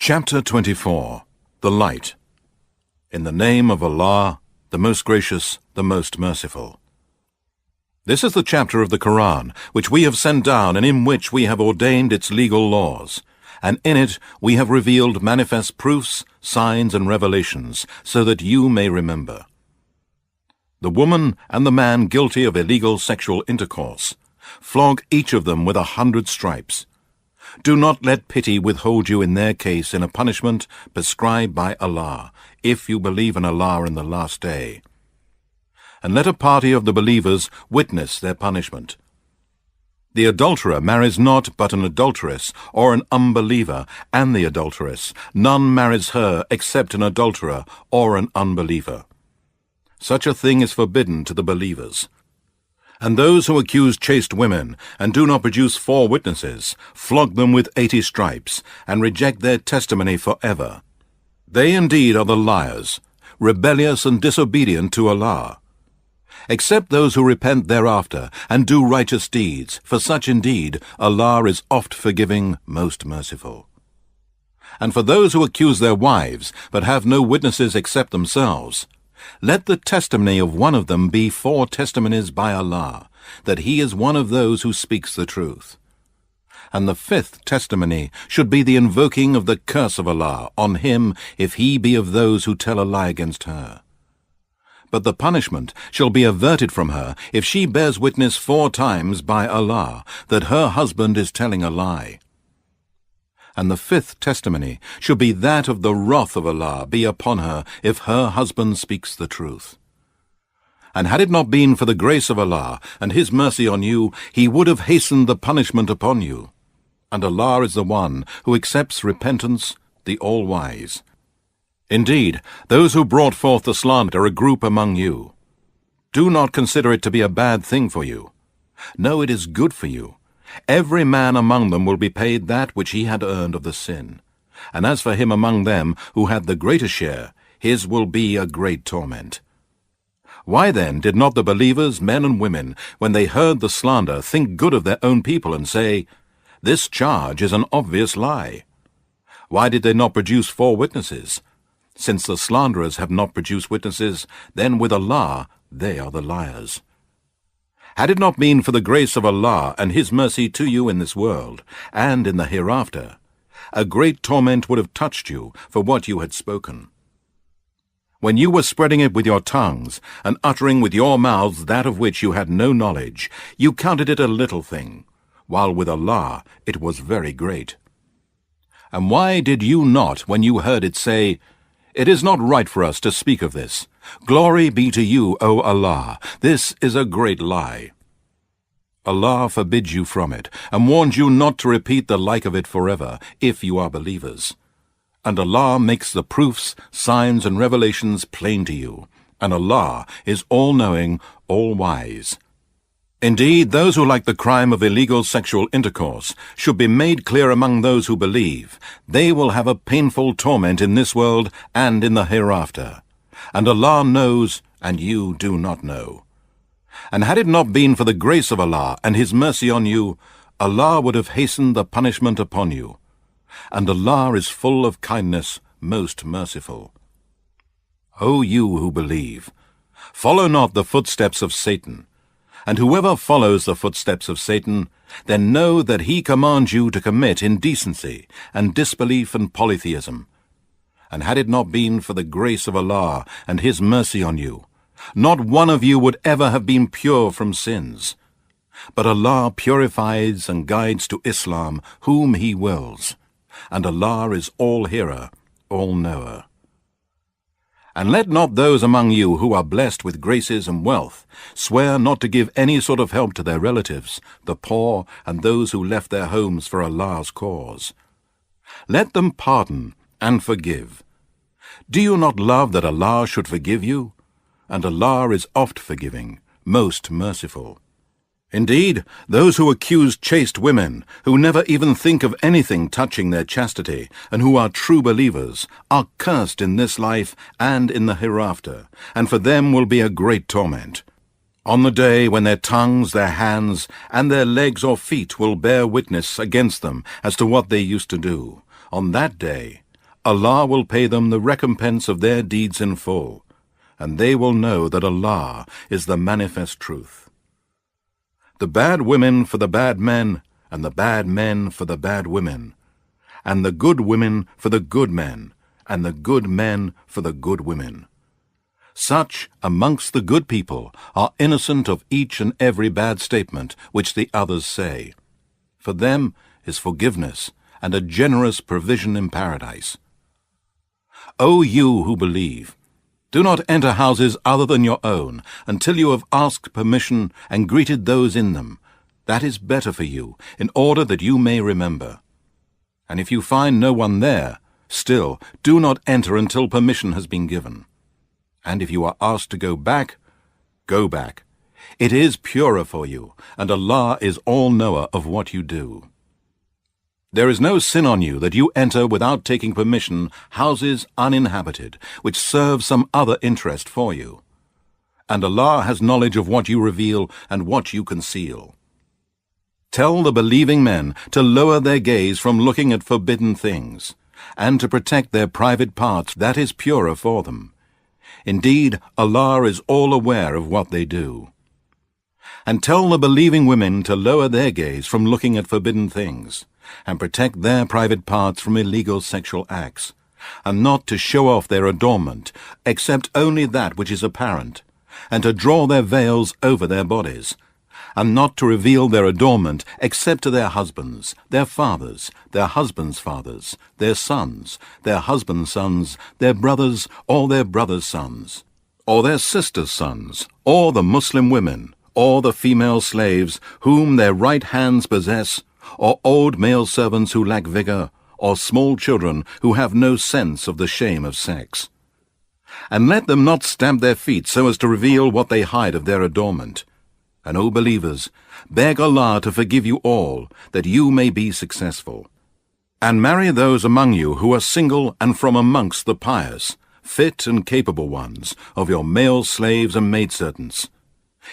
Chapter 24. The Light. In the name of Allah, the most gracious, the most merciful. This is the chapter of the Qur'an which we have sent down and in which we have ordained its legal laws, and in it we have revealed manifest proofs, signs and revelations, so that you may remember. The woman and the man guilty of illegal sexual intercourse, flog each of them with 100 stripes. Do not let pity withhold you in their case in a punishment prescribed by Allah, if you believe in Allah in the last day. And let a party of the believers witness their punishment. The adulterer marries not but an adulteress or an unbeliever, and the adulteress, none marries her except an adulterer or an unbeliever. Such a thing is forbidden to the believers. And those who accuse chaste women, and do not produce 4 witnesses, flog them with 80 stripes, and reject their testimony forever. They indeed are the liars, rebellious and disobedient to Allah. Except those who repent thereafter, and do righteous deeds, for such indeed Allah is oft forgiving, most merciful. And for those who accuse their wives, but have no witnesses except themselves, let the testimony of one of them be 4 testimonies by Allah, that he is one of those who speaks the truth. And the 5th testimony should be the invoking of the curse of Allah on him if he be of those who tell a lie against her. But the punishment shall be averted from her if she bears witness 4 times by Allah that her husband is telling a lie. And the 5th testimony should be that of the wrath of Allah be upon her if her husband speaks the truth. And had it not been for the grace of Allah and His mercy on you, He would have hastened the punishment upon you. And Allah is the one who accepts repentance, the All-Wise. Indeed, those who brought forth the slander are a group among you. Do not consider it to be a bad thing for you. No, it is good for you. Every man among them will be paid that which he had earned of the sin. And as for him among them who had the greater share, his will be a great torment. Why then did not the believers, men and women, when they heard the slander, think good of their own people and say, "This charge is an obvious lie"? Why did they not produce 4 witnesses? Since the slanderers have not produced witnesses, then with Allah they are the liars. Had it not been for the grace of Allah and His mercy to you in this world, and in the hereafter, a great torment would have touched you for what you had spoken. When you were spreading it with your tongues, and uttering with your mouths that of which you had no knowledge, you counted it a little thing, while with Allah it was very great. And why did you not, when you heard it, say, "It is not right for us to speak of this. Glory be to you, O Allah. This is a great lie"? Allah forbids you from it, and warns you not to repeat the like of it forever, if you are believers. And Allah makes the proofs, signs, and revelations plain to you, and Allah is all-knowing, all-wise. Indeed, those who like the crime of illegal sexual intercourse should be made clear among those who believe. They will have a painful torment in this world and in the hereafter. And Allah knows, and you do not know. And had it not been for the grace of Allah and His mercy on you, Allah would have hastened the punishment upon you. And Allah is full of kindness, most merciful. O you who believe, follow not the footsteps of Satan. And whoever follows the footsteps of Satan, then know that he commands you to commit indecency and disbelief and polytheism. And had it not been for the grace of Allah and His mercy on you, not one of you would ever have been pure from sins. But Allah purifies and guides to Islam whom He wills, and Allah is all-hearer, all-knower. And let not those among you who are blessed with graces and wealth swear not to give any sort of help to their relatives, the poor, and those who left their homes for Allah's cause. Let them pardon and forgive. Do you not love that Allah should forgive you? And Allah is oft forgiving, most merciful. Indeed, those who accuse chaste women, who never even think of anything touching their chastity, and who are true believers, are cursed in this life and in the hereafter, and for them will be a great torment. On the day when their tongues, their hands, and their legs or feet will bear witness against them as to what they used to do, on that day Allah will pay them the recompense of their deeds in full, and they will know that Allah is the manifest truth. The bad women for the bad men, and the bad men for the bad women, and the good women for the good men, and the good men for the good women. Such amongst the good people are innocent of each and every bad statement which the others say. For them is forgiveness and a generous provision in paradise. O you who believe, do not enter houses other than your own until you have asked permission and greeted those in them. That is better for you, in order that you may remember. And if you find no one there, still do not enter until permission has been given. And if you are asked to go back, go back. It is purer for you, and Allah is all-knower of what you do. There is no sin on you that you enter without taking permission houses uninhabited, which serve some other interest for you. And Allah has knowledge of what you reveal and what you conceal. Tell the believing men to lower their gaze from looking at forbidden things, and to protect their private parts. That is purer for them. Indeed, Allah is all aware of what they do. And tell the believing women to lower their gaze from looking at forbidden things, and protect their private parts from illegal sexual acts, and not to show off their adornment, except only that which is apparent, and to draw their veils over their bodies, and not to reveal their adornment except to their husbands, their fathers, their husbands' fathers, their sons, their husbands' sons, their brothers, or their brothers' sons, or their sisters' sons, or the Muslim women, or the female slaves whom their right hands possess, or old male servants who lack vigor, or small children who have no sense of the shame of sex. And let them not stamp their feet so as to reveal what they hide of their adornment. And, O believers, beg Allah to forgive you all, that you may be successful. And marry those among you who are single and from amongst the pious, fit and capable ones, of your male slaves and maidservants.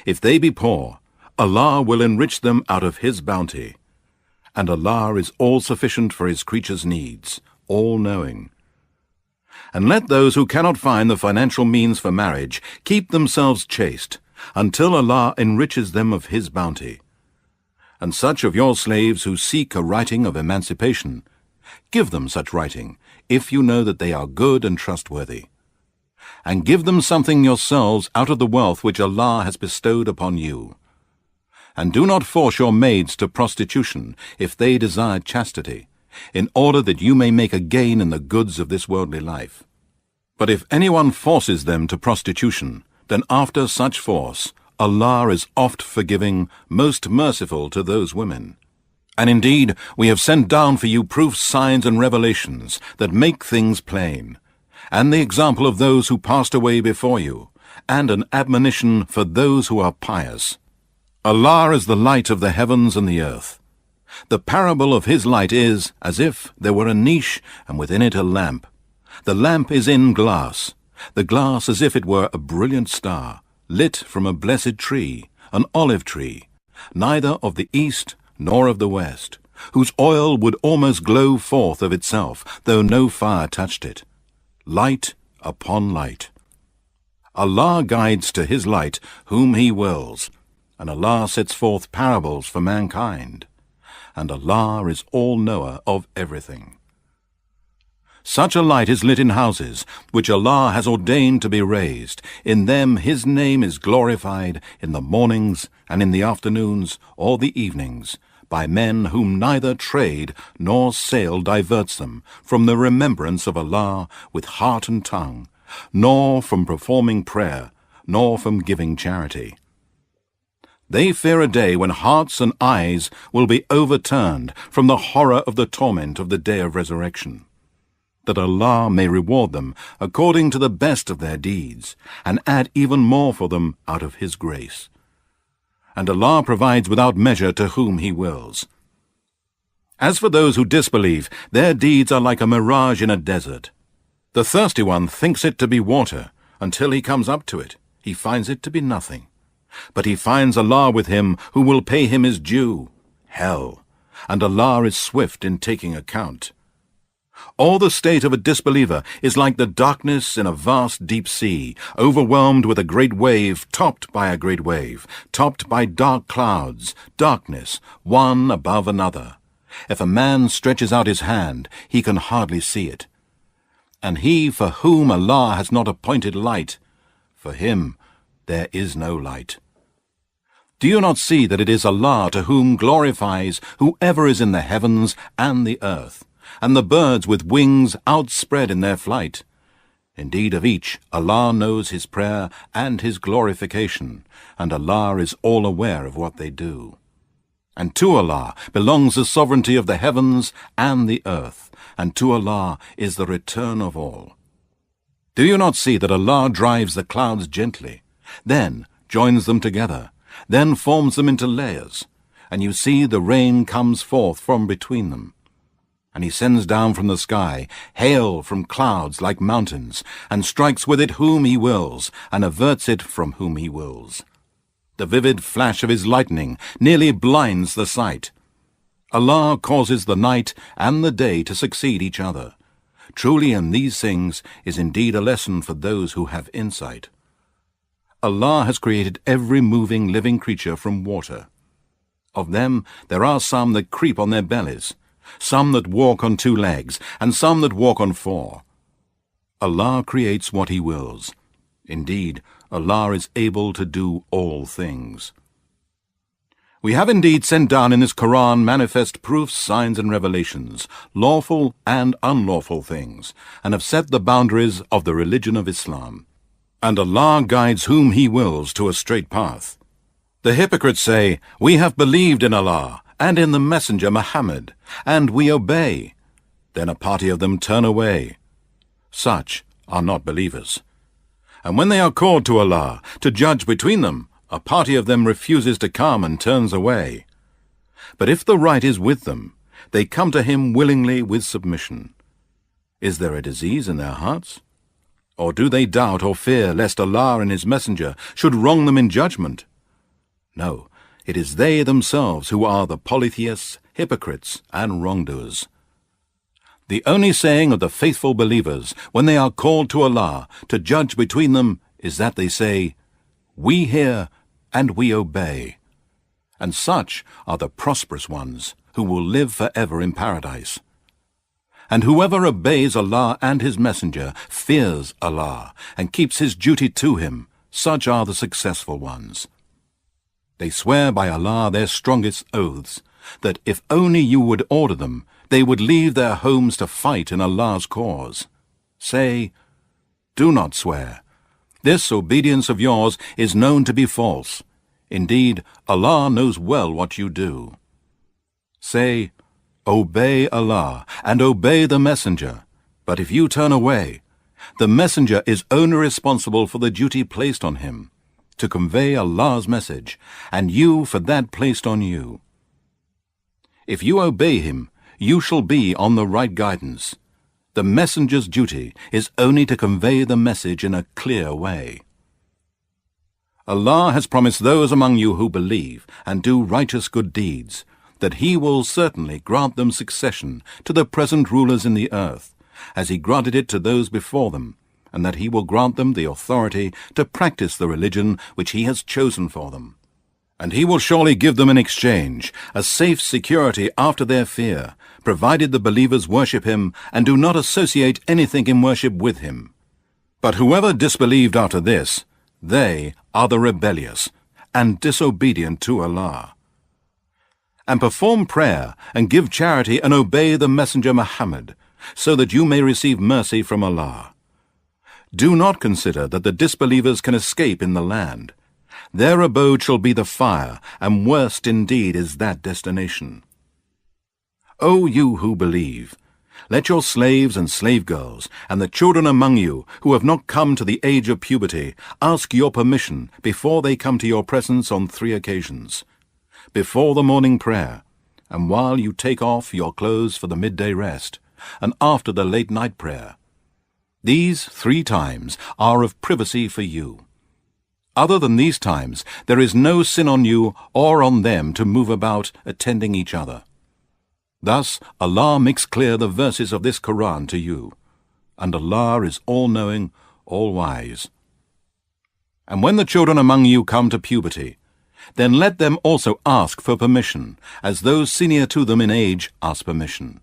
If they be poor, Allah will enrich them out of His bounty. And Allah is all-sufficient for His creatures' needs, all-knowing. And let those who cannot find the financial means for marriage keep themselves chaste, until Allah enriches them of His bounty. And such of your slaves who seek a writing of emancipation, give them such writing, if you know that they are good and trustworthy. And give them something yourselves out of the wealth which Allah has bestowed upon you. And do not force your maids to prostitution, if they desire chastity, in order that you may make a gain in the goods of this worldly life. But if anyone forces them to prostitution, then after such force, Allah is oft forgiving, most merciful to those women. And indeed, we have sent down for you proofs, signs, and revelations that make things plain, and the example of those who passed away before you, and an admonition for those who are pious. Allah is the light of the heavens and the earth. The parable of His light is as if there were a niche, and within it a lamp. The lamp is in glass, the glass as if it were a brilliant star, lit from a blessed tree, an olive tree, neither of the east nor of the west, whose oil would almost glow forth of itself, though no fire touched it. Light upon light. Allah guides to His light whom He wills, and Allah sets forth parables for mankind, and Allah is all-knower of everything. Such a light is lit in houses, which Allah has ordained to be raised. In them His name is glorified in the mornings and in the afternoons or the evenings, by men whom neither trade nor sale diverts them from the remembrance of Allah with heart and tongue, nor from performing prayer, nor from giving charity. They fear a day when hearts and eyes will be overturned from the horror of the torment of the day of resurrection, that Allah may reward them according to the best of their deeds, and add even more for them out of His grace. And Allah provides without measure to whom He wills. As for those who disbelieve, their deeds are like a mirage in a desert. The thirsty one thinks it to be water, until he comes up to it. He finds it to be nothing. But he finds Allah with him who will pay him his due, hell, and Allah is swift in taking account. Or the state of a disbeliever is like the darkness in a vast deep sea, overwhelmed with a great wave, topped by a great wave, topped by dark clouds, darkness, one above another. If a man stretches out his hand, he can hardly see it. And he for whom Allah has not appointed light, for him there is no light. Do you not see that it is Allah to whom glorifies whoever is in the heavens and the earth, and the birds with wings outspread in their flight? Indeed, of each Allah knows his prayer and his glorification, and Allah is all aware of what they do. And to Allah belongs the sovereignty of the heavens and the earth, and to Allah is the return of all. Do you not see that Allah drives the clouds gently, then joins them together, then forms them into layers, and you see the rain comes forth from between them? And he sends down from the sky hail from clouds like mountains, and strikes with it whom he wills, and averts it from whom he wills. The vivid flash of his lightning nearly blinds the sight. Allah causes the night and the day to succeed each other. Truly in these things is indeed a lesson for those who have insight. Allah has created every moving living creature from water. Of them there are some that creep on their bellies, some that walk on 2 legs, and some that walk on 4. Allah creates what he wills. Indeed, Allah is able to do all things. We have indeed sent down in this Qur'an manifest proofs, signs, and revelations, lawful and unlawful things, and have set the boundaries of the religion of Islam. And Allah guides whom he wills to a straight path. The hypocrites say, "We have believed in Allah and in the Messenger Muhammad, and we obey." Then a party of them turn away. Such are not believers. And when they are called to Allah to judge between them, a party of them refuses to come and turns away. But if the right is with them, they come to him willingly with submission. Is there a disease in their hearts? Or do they doubt or fear lest Allah and his Messenger should wrong them in judgment? No, it is they themselves who are the polytheists, hypocrites, and wrongdoers. The only saying of the faithful believers when they are called to Allah to judge between them is that they say, "We hear and we obey." And such are the prosperous ones who will live forever in paradise. And whoever obeys Allah and his Messenger, fears Allah, and keeps his duty to him, such are the successful ones. They swear by Allah their strongest oaths, that if only you would order them, they would leave their homes to fight in Allah's cause. Say, "Do not swear. This obedience of yours is known to be false. Indeed, Allah knows well what you do." Say, "Obey Allah and obey the Messenger, but if you turn away, the Messenger is only responsible for the duty placed on him, to convey Allah's message, and you for that placed on you. If you obey him, you shall be on the right guidance. The Messenger's duty is only to convey the message in a clear way. Allah has promised those among you who believe and do righteous good deeds that he will certainly grant them succession to the present rulers in the earth, as he granted it to those before them, and that he will grant them the authority to practice the religion which he has chosen for them. And he will surely give them in exchange a safe security after their fear, provided the believers worship him and do not associate anything in worship with him. But whoever disbelieved after this, they are the rebellious and disobedient to Allah. And perform prayer and give charity and obey the Messenger Muhammad, so that you may receive mercy from Allah. Do not consider that the disbelievers can escape in the land. Their abode shall be the fire, and worst indeed is that destination. O you who believe, let your slaves and slave girls, and the children among you who have not come to the age of puberty, ask your permission before they come to your presence on 3 occasions: before the morning prayer, and while you take off your clothes for the midday rest, and after the late night prayer. These 3 times are of privacy for you. Other than these times, there is no sin on you or on them to move about attending each other. Thus Allah makes clear the verses of this Qur'an to you, and Allah is all-knowing, all-wise. And when the children among you come to puberty, then let them also ask for permission, as those senior to them in age ask permission.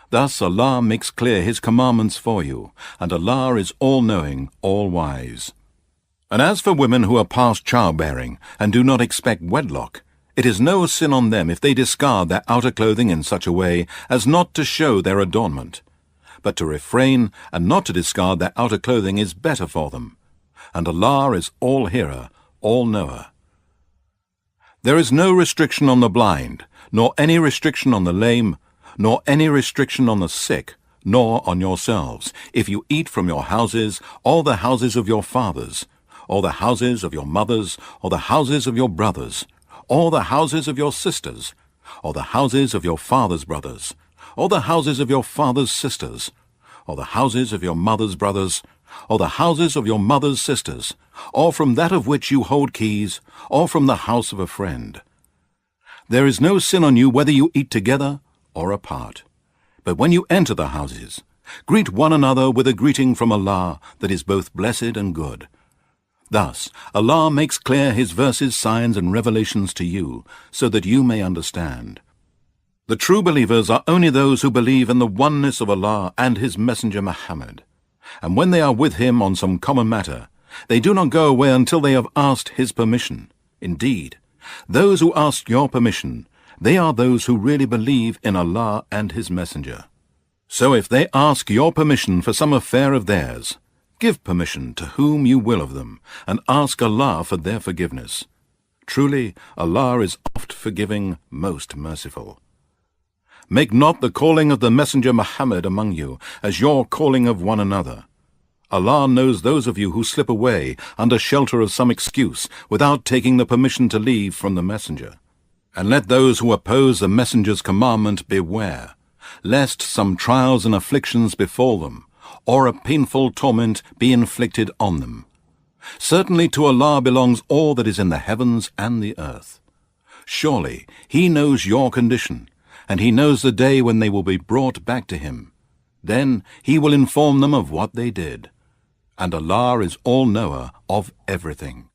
Thus Allah makes clear His commandments for you, and Allah is all-knowing, all-wise. And as for women who are past childbearing and do not expect wedlock, it is no sin on them if they discard their outer clothing in such a way as not to show their adornment. But to refrain and not to discard their outer clothing is better for them. And Allah is all-hearer, all-knower. There is no restriction on the blind, nor any restriction on the lame, nor any restriction on the sick, nor on yourselves, if you eat from your houses, or the houses of your fathers, or the houses of your mothers, or the houses of your brothers, or the houses of your sisters, or the houses of your father's brothers, or the houses of your father's sisters, or the houses of your mother's brothers, or the houses of your mother's sisters, or from that of which you hold keys, or from the house of a friend. There is no sin on you whether you eat together or apart. But when you enter the houses, greet one another with a greeting from Allah that is both blessed and good. Thus, Allah makes clear His verses, signs, and revelations to you, so that you may understand. The true believers are only those who believe in the oneness of Allah and His Messenger Muhammad. And when they are with him on some common matter, they do not go away until they have asked his permission. Indeed, those who ask your permission, they are those who really believe in Allah and His Messenger. So if they ask your permission for some affair of theirs, give permission to whom you will of them, and ask Allah for their forgiveness. Truly, Allah is oft forgiving, most merciful. Make not the calling of the Messenger Muhammad among you as your calling of one another. Allah knows those of you who slip away under shelter of some excuse without taking the permission to leave from the Messenger. And let those who oppose the Messenger's commandment beware, lest some trials and afflictions befall them, or a painful torment be inflicted on them. Certainly to Allah belongs all that is in the heavens and the earth. Surely He knows your condition, and He knows the day when they will be brought back to Him. Then He will inform them of what they did. And Allah is all-knower of everything.